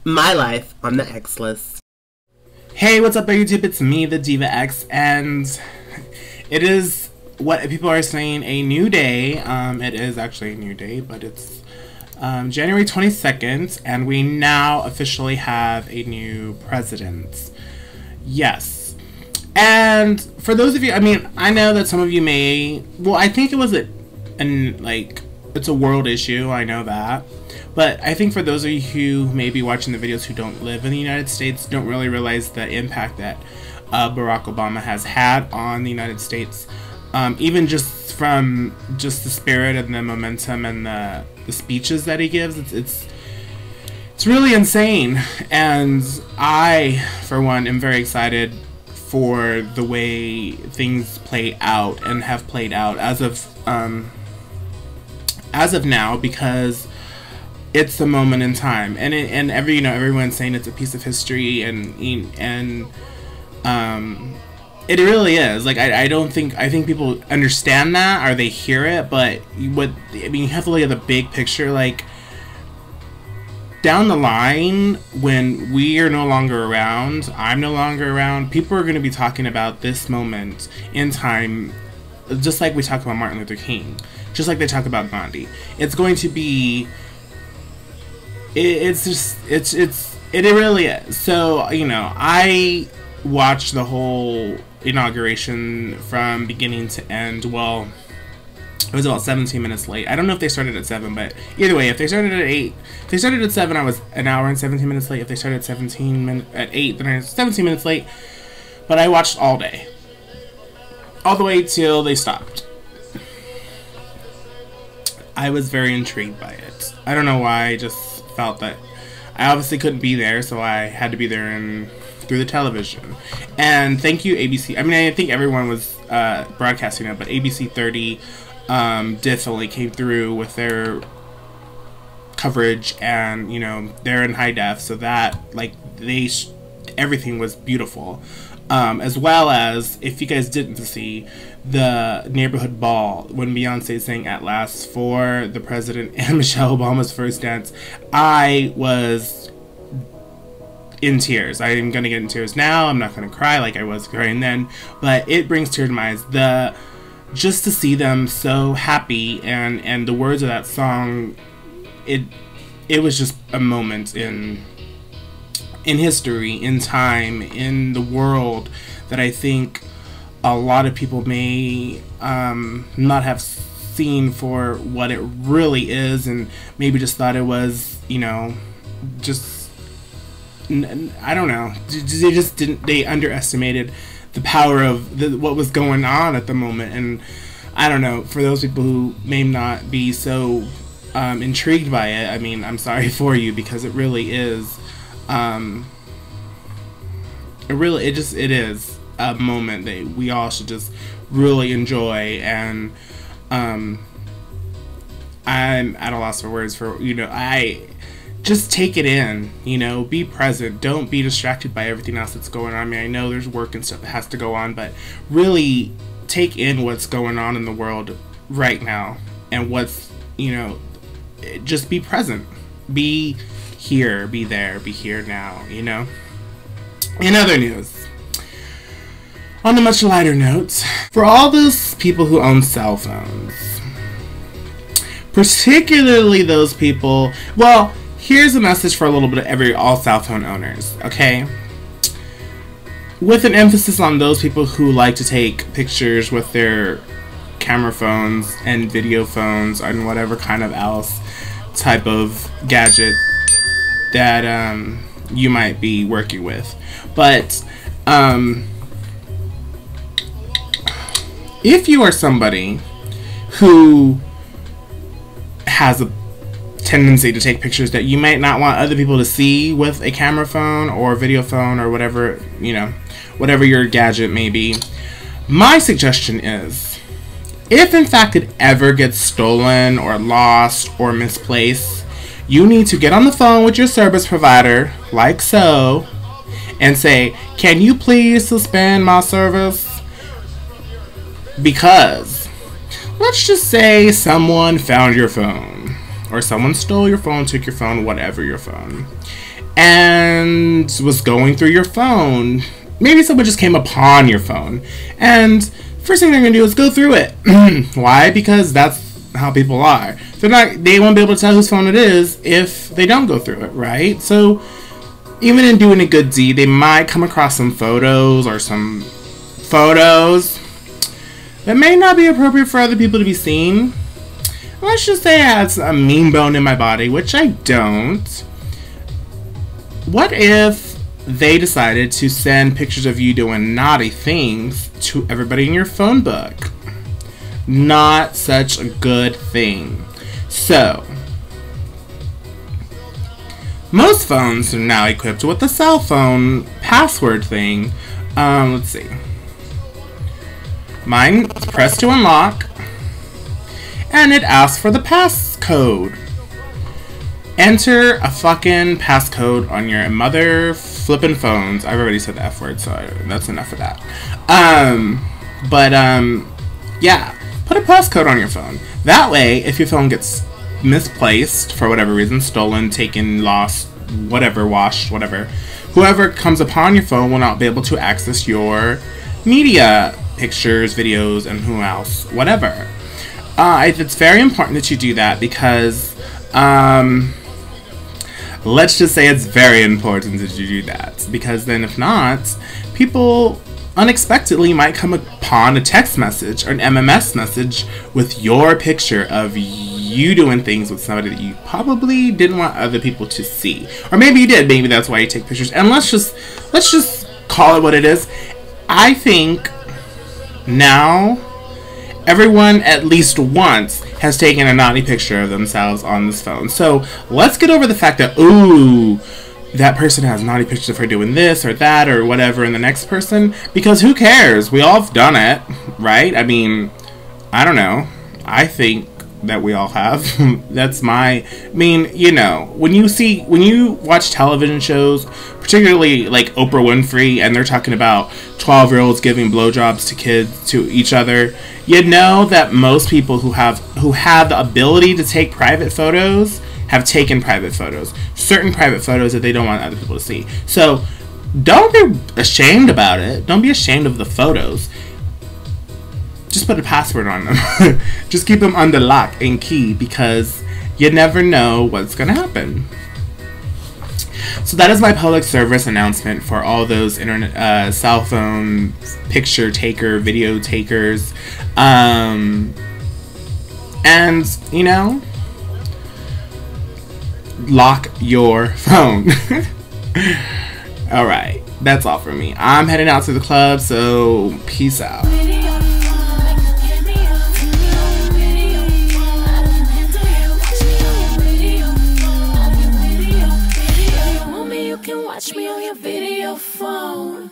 My life on the X list. Hey, what's up YouTube? It's me, the Diva X, and it is what people are saying a new day. It is actually a new day, but it's January 22nd, and we now officially have a new president. Yes. And for those of you, I mean, I know that some of you may, well, I think it was it's a world issue, I know that. But I think for those of you who may be watching the videos who don't live in the United States, don't really realize the impact that Barack Obama has had on the United States. Even just from just the spirit and the momentum and the speeches that he gives, it's really insane. And I, for one, am very excited for the way things play out and have played out as of now, because it's a moment in time, and everyone's saying it's a piece of history, and it really is. Like, I think people understand that, or they hear it, but you have to look at the big picture. Like, down the line, when we are no longer around, I'm no longer around, people are going to be talking about this moment in time, just like we talk about Martin Luther King, just like they talk about Gandhi. It's going to be, it really is. So, you know, I watched the whole inauguration from beginning to end. Well, it was about 17 minutes late. I don't know if they started at 7, but either way, if they started at 8, if they started at 7, I was an hour and 17 minutes late. If they started at 8, then I was 17 minutes late. But I watched all day, all the way till they stopped. I was very intrigued by it. I don't know why, I just felt that I obviously couldn't be there, so I had to be there through the television. And thank you, ABC. I mean, I think everyone was broadcasting it, but ABC 30 definitely came through with their coverage, and you know, they're in high def, so that everything was beautiful. As well as, if you guys didn't see, the neighborhood ball when Beyonce sang "At Last" for the president and Michelle Obama's first dance. I was in tears. I am gonna get in tears now. I'm not gonna cry like I was crying then, but it brings tears to my eyes. Just to see them so happy, and the words of that song, it was just a moment in history, in time, in the world, that I think a lot of people may not have seen for what it really is, and maybe just thought it was, you know, just, I don't know, they underestimated the power of what was going on at the moment. And I don't know, for those people who may not be so intrigued by it, I mean, I'm sorry for you, because it really is it is a moment that we all should just really enjoy. And I'm at a loss for words for, you know, I just take it in, you know, be present, don't be distracted by everything else that's going on. I mean, I know there's work and stuff that has to go on, but really take in what's going on in the world right now, and what's, you know, just be present, be here, be there, be here now, you know. In other news, on a much lighter note, for all those people who own cell phones, particularly those people, well, here's a message for a little bit of all cell phone owners, okay? With an emphasis on those people who like to take pictures with their camera phones and video phones and whatever kind of else type of gadget that you might be working with. But if you are somebody who has a tendency to take pictures that you might not want other people to see with a camera phone or video phone or whatever, you know, whatever your gadget may be, my suggestion is, if in fact it ever gets stolen or lost or misplaced, you need to get on the phone with your service provider, like so, and say, can you please suspend my service? Because let's just say someone found your phone, or someone stole your phone, took your phone, whatever your phone, and was going through your phone. Maybe someone just came upon your phone, and first thing they're gonna do is go through it. Why? Because that's how people are. They won't be able to tell whose phone it is if they don't go through it, right? So even in doing a good deed, they might come across some photos that may not be appropriate for other people to be seen. Let's just say I had a mean bone in my body, which I don't. What if they decided to send pictures of you doing naughty things to everybody in your phone book? Not such a good thing. So, most phones are now equipped with a cell phone password thing. Let's see. Mine, press to unlock, and it asks for the passcode. Enter a fucking passcode on your mother flippin' phones. I've already said the F word, so that's enough of that. Yeah, put a passcode on your phone. That way, if your phone gets misplaced for whatever reason, stolen, taken, lost, whatever, washed, whatever, whoever comes upon your phone will not be able to access your media, pictures, videos, and who else, whatever. It's very important that you do that because, let's just say it's very important that you do that, because then if not, people unexpectedly might come upon a text message or an MMS message with your picture of you doing things with somebody that you probably didn't want other people to see. Or maybe you did, maybe that's why you take pictures. And let's just call it what it is. I think now everyone at least once has taken a naughty picture of themselves on this phone. So let's get over the fact that, ooh, that person has naughty pictures of her doing this or that or whatever in the next person, because who cares? We all have done it, right? I mean, I don't know. I think that we all have. You know, when you watch television shows, particularly like Oprah Winfrey, and they're talking about 12-year-olds giving blowjobs to kids, to each other, you know that most people who have the ability to take private photos have taken private photos. Certain private photos that they don't want other people to see. So don't be ashamed about it. Don't be ashamed of the photos. Just put a password on them. Just keep them under lock and key, because you never know what's going to happen. So that is my public service announcement for all those internet, cell phone picture taker, video takers. And, you know, lock your phone. Alright, that's all from me. I'm heading out to the club, so peace out. Watch me on your video phone.